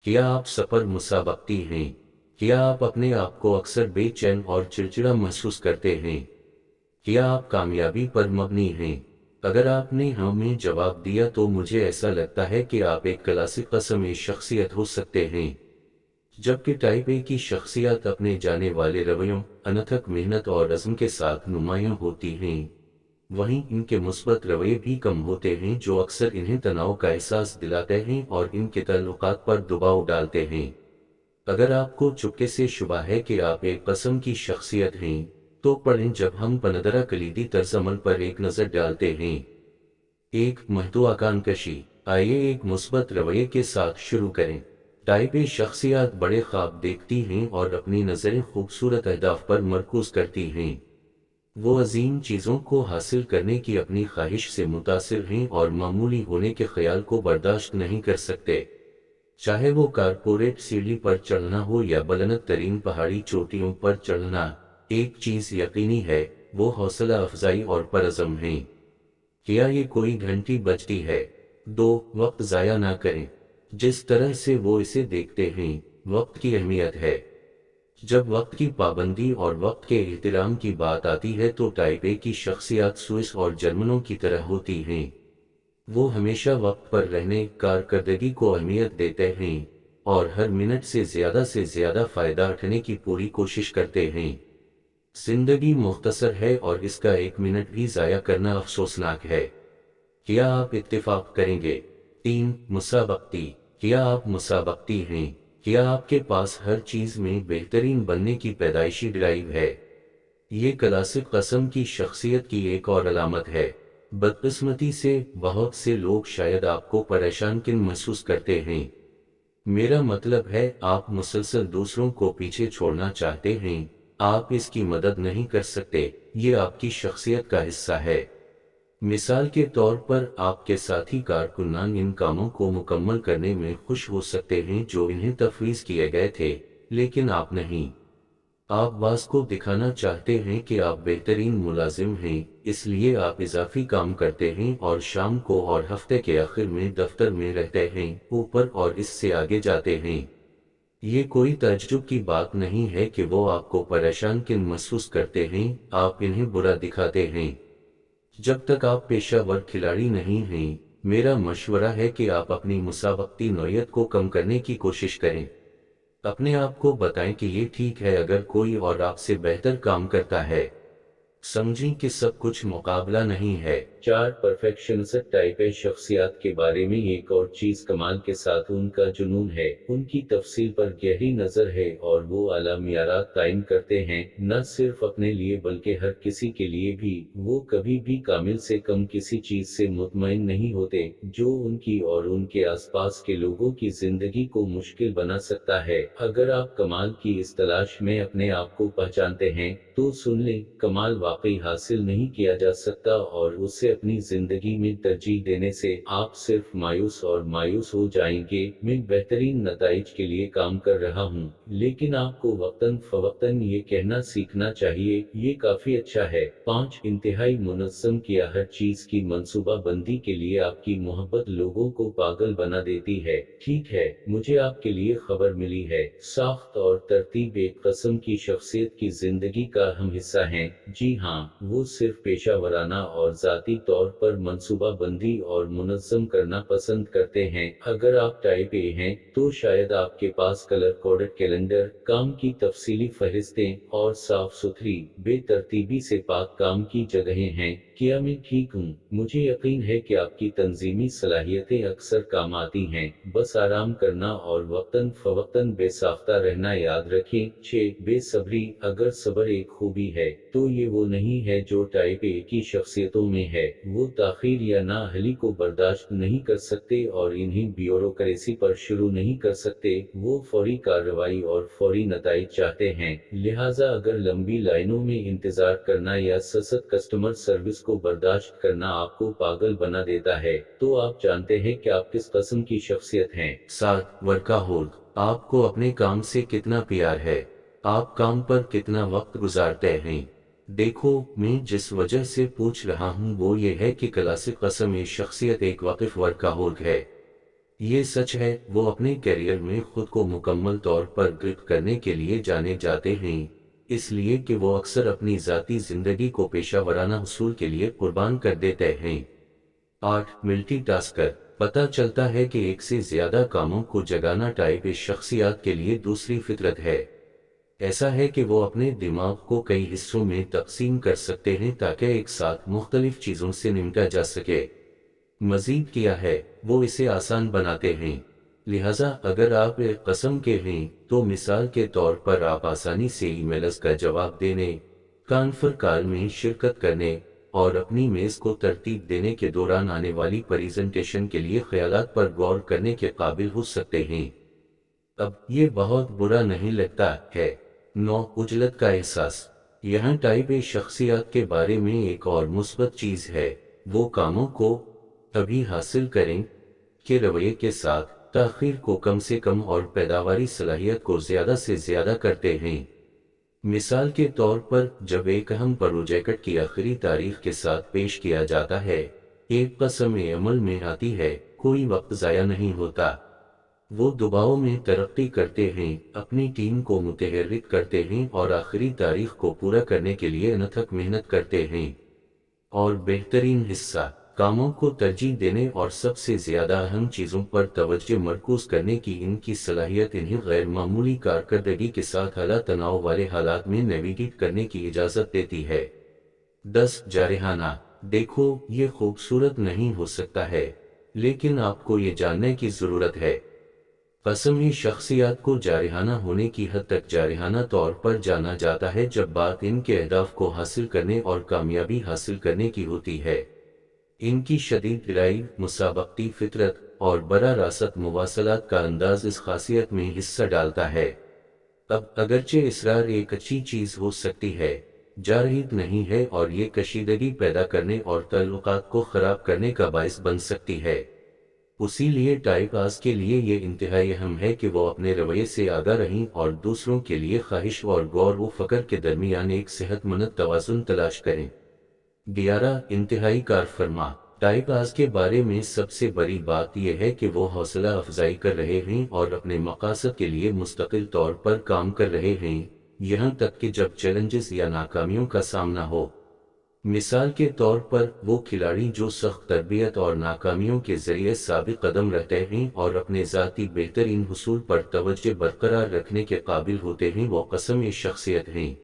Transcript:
क्या आप सफर मुसाबकती हैं? क्या आप अपने आप को अक्सर बेचैन और चिड़चिड़ा महसूस करते हैं? क्या आप कामयाबी पर मबनी हैं? अगर आपने हाँ में जवाब दिया तो मुझे ऐसा लगता है कि आप एक क्लासिक किस्म की शख्सियत हो सकते हैं। जबकि टाइप ए की शख्सियत अपने जाने वाले रवैयों, अनथक मेहनत और अज़्म के साथ नुमायां होती हैं, वहीं इनके मुस्बत रवैये भी कम होते हैं जो अक्सर इन्हें तनाव का एहसास दिलाते हैं और इनके ताल्लुकात पर दबाव डालते हैं। अगर आपको चुपके से शुबा है कि आप एक कस्म की शख्सियत हैं, तो पढ़ें जब हम पनदरा कलीदी तर्जमल पर एक नज़र डालते हैं। एक महत्वाकांक्षी। आइए एक मुस्बत रवैये के साथ शुरू करें। टाइप ए शख्सियत बड़े ख्वाब देखती हैं और अपनी नज़रें खूबसूरत अहदाफ पर मरकूज करती हैं। वो अजीम चीज़ों को हासिल करने की अपनी ख्वाहिश से मुतासिर हैं और मामूली होने के ख्याल को बर्दाश्त नहीं कर सकते। चाहे वो कारपोरेट सीढ़ी पर चढ़ना हो या बुलंद तरीन पहाड़ी चोटियों पर चढ़ना, एक चीज़ यकीनी है, वो हौसला अफजाई और परअज़म हैं। क्या ये कोई घंटी बजती है? दो, वक्त ज़ाया ना करें। जिस तरह से वो इसे देखते हैं, वक्त की अहमियत है। जब वक्त की पाबंदी और वक्त के एहतराम की बात आती है तो टाइप ए की शख्सियत स्विस और जर्मनों की तरह होती हैं। वो हमेशा वक्त पर रहने, कारकर्दगी को अहमियत देते हैं और हर मिनट से ज़्यादा फ़ायदा उठाने की पूरी कोशिश करते हैं। जिंदगी मुख्तसर है और इसका एक मिनट भी ज़ाया करना अफसोसनाक है। क्या आप इत्तेफाक करेंगे? तीन, मुसाबकती। क्या आप मुसाबकती हैं? क्या आपके पास हर चीज़ में बेहतरीन बनने की पैदाइशी ड्राइव है? ये क्लासिक कस्म की शख्सियत की एक और अलामत है। बदकिस्मती से बहुत से लोग शायद आपको परेशान किन महसूस करते हैं। मेरा मतलब है आप मुसलसल दूसरों को पीछे छोड़ना चाहते हैं, आप इसकी मदद नहीं कर सकते, ये आपकी शख्सियत का हिस्सा है। मिसाल के तौर पर आपके साथी कारकुनान इन कामों को मुकम्मल करने में खुश हो सकते हैं जो इन्हें तफवीज़ किए गए थे, लेकिन आप नहीं। आप बास को दिखाना चाहते हैं कि आप बेहतरीन मुलाजिम हैं, इसलिए आप इजाफी काम करते हैं और शाम को और हफ्ते के आखिर में दफ्तर में रहते हैं, ऊपर और इससे आगे जाते हैं। ये कोई ताज्जुब की बात नहीं है कि वो आपको परेशान किन महसूस करते हैं, आप इन्हें बुरा दिखाते हैं। जब तक आप पेशावर खिलाड़ी नहीं हैं, मेरा मशवरा है कि आप अपनी मुसाबकती नौयत को कम करने की कोशिश करें। अपने आप को बताएं कि ये ठीक है अगर कोई और आपसे बेहतर काम करता है। समझें कि सब कुछ मुकाबला नहीं है। चार, परफेक्शनिस्ट टाइप ए शख्सियत के बारे में एक और चीज कमाल के साथ उनका जुनून है, उनकी तफसील पर गहरी नजर है और वो आला मियारात कायम करते हैं, न सिर्फ अपने लिए बल्कि हर किसी के लिए भी। वो कभी भी कामिल से कम किसी चीज से मुतमईन नहीं होते, जो उनकी और उनके आसपास के लोगों की जिंदगी को मुश्किल बना सकता है। अगर आप कमाल की इस तलाश में अपने आप को पहचानते हैं, तो सुन लें, कमाल वाकई हासिल नहीं किया जा सकता और उसे अपनी जिंदगी में तरजीह देने से आप सिर्फ मायूस और मायूस हो जाएंगे। मैं बेहतरीन नताइज के लिए काम कर रहा हूँ, लेकिन आपको वक्तन फवक्तन ये कहना सीखना चाहिए, ये काफी अच्छा है। पाँच, इंतहाई मुनज़्ज़म किया हर चीज की मंसूबा बंदी के लिए आपकी मोहब्बत लोगों को पागल बना देती है। ठीक है, मुझे आपके लिए खबर मिली है। साख्त और तरतीब एक कस्म की शख्सियत की जिंदगी का अहम हिस्सा हैं। जी हाँ, वो सिर्फ पेशावराना और ज़ाती तौर पर मंसूबा बंदी और मुनज़्ज़म करना पसंद करते हैं। अगर आप टाइप ए हैं, तो शायद आपके पास कलर कोडेड कैलेंडर, काम की तफसीली फहरिस्तें और साफ सुथरी, बेतरतीबी से पाक काम की जगहें हैं। क्या मैं ठीक हूँ? मुझे यकीन है कि आपकी तंजीमी सलाहियतें अक्सर काम आती हैं, बस आराम करना और वक्तन फवक्तन बेसाख्ता रहना याद रखें। 6, बेसब्री। अगर सब्र एक खूबी है, तो ये वो नहीं है जो टाइप ए की शख्सियतों में है। वो ताखीर या नाअहली को बर्दाश्त नहीं कर सकते और इन्हें ब्यूरोक्रेसी पर शुरू नहीं कर सकते। वो फौरी कार्रवाई और फौरी नताइज चाहते हैं, लिहाजा अगर लंबी लाइनों में इंतजार करना या ससत कस्टमर सर्विस को बर्दाश्त करना आपको पागल बना देता है, तो आप जानते हैं कि आप किस किस्म की शख्सियत हैं। 7, वर्काहोलिक। आपको अपने काम से कितना प्यार है? आप काम पर कितना वक्त गुजारते हैं? देखो, मैं जिस वजह से पूछ रहा हूँ वो ये है कि क्लासिक कस्म ए शख्सियत एक वाकिफ वर्काहोलिक है। یہ سچ ہے، وہ اپنے کیریئر میں خود کو مکمل طور پر گرپ کرنے کے لیے جانے جاتے ہیں، اس لیے کہ وہ اکثر اپنی ذاتی زندگی کو پیشہ ورانہ حصول کے لیے قربان کر دیتے ہیں۔ 8 ملٹی ٹاسکر۔ پتہ چلتا ہے کہ ایک سے زیادہ کاموں کو جگانا ٹائپ اے شخصیات کے لیے دوسری فطرت ہے۔ ایسا ہے کہ وہ اپنے دماغ کو کئی حصوں میں تقسیم کر سکتے ہیں تاکہ ایک ساتھ مختلف چیزوں سے نمٹا جا سکے۔ مزید کیا ہے، وہ اسے آسان بناتے ہیں۔ لہٰذا اگر آپ ایک قسم کے ہیں تو مثال کے طور پر آپ آسانی سے ای میلز کا جواب دینے، کانفرنس کال میں شرکت کرنے اور اپنی میز کو ترتیب دینے کے دوران آنے والی پریزنٹیشن کے لیے خیالات پر غور کرنے کے قابل ہو سکتے ہیں۔ اب یہ بہت برا نہیں لگتا ہے۔ 9 عجلت کا احساس۔ یہاں ٹائپ اے شخصیات کے بارے میں ایک اور مثبت چیز ہے، وہ کاموں کو ابھی حاصل کریں کے رویے کے ساتھ تاخیر کو کم سے کم اور پیداواری صلاحیت کو زیادہ سے زیادہ کرتے ہیں۔ مثال کے طور پر جب ایک اہم پروجیکٹ کی آخری تاریخ کے ساتھ پیش کیا جاتا ہے، ایک قسم عمل میں آتی ہے، کوئی وقت ضائع نہیں ہوتا۔ وہ دباؤ میں ترقی کرتے ہیں، اپنی ٹیم کو متحرک کرتے ہیں اور آخری تاریخ کو پورا کرنے کے لیے انتھک محنت کرتے ہیں۔ اور بہترین حصہ، کاموں کو ترجیح دینے اور سب سے زیادہ اہم چیزوں پر توجہ مرکوز کرنے کی ان کی صلاحیت انہیں غیر معمولی کارکردگی کے ساتھ اعلیٰ تناؤ والے حالات میں نیویگیٹ کرنے کی اجازت دیتی ہے۔ 10 جارحانہ۔ دیکھو، یہ خوبصورت نہیں ہو سکتا ہے، لیکن آپ کو یہ جاننے کی ضرورت ہے۔ قسمی شخصیات کو جارحانہ ہونے کی حد تک جارحانہ طور پر جانا جاتا ہے جب بات ان کے اہداف کو حاصل کرنے اور کامیابی حاصل کرنے کی ہوتی ہے۔ ان کی شدید ڈرائیو، مسابقتی فطرت اور براہ راست مواصلات کا انداز اس خاصیت میں حصہ ڈالتا ہے۔ اب اگرچہ اصرار ایک اچھی چیز ہو سکتی ہے، جارحیت نہیں ہے اور یہ کشیدگی پیدا کرنے اور تعلقات کو خراب کرنے کا باعث بن سکتی ہے۔ اسی لیے ٹائپ آز کے لیے یہ انتہائی اہم ہے کہ وہ اپنے رویے سے آگاہ رہیں اور دوسروں کے لیے خواہش اور غور و فکر کے درمیان ایک صحت مند توازن تلاش کریں۔ 11 انتہائی کار فرما۔ ٹائپ آز کے بارے میں سب سے بڑی بات یہ ہے کہ وہ حوصلہ افزائی کر رہے ہیں اور اپنے مقاصد کے لیے مستقل طور پر کام کر رہے ہیں، یہاں تک کہ جب چیلنجز یا ناکامیوں کا سامنا ہو۔ مثال کے طور پر وہ کھلاڑی جو سخت تربیت اور ناکامیوں کے ذریعے ثابت قدم رہتے ہیں اور اپنے ذاتی بہترین حصول پر توجہ برقرار رکھنے کے قابل ہوتے ہیں، وہ قسم شخصیت ہیں۔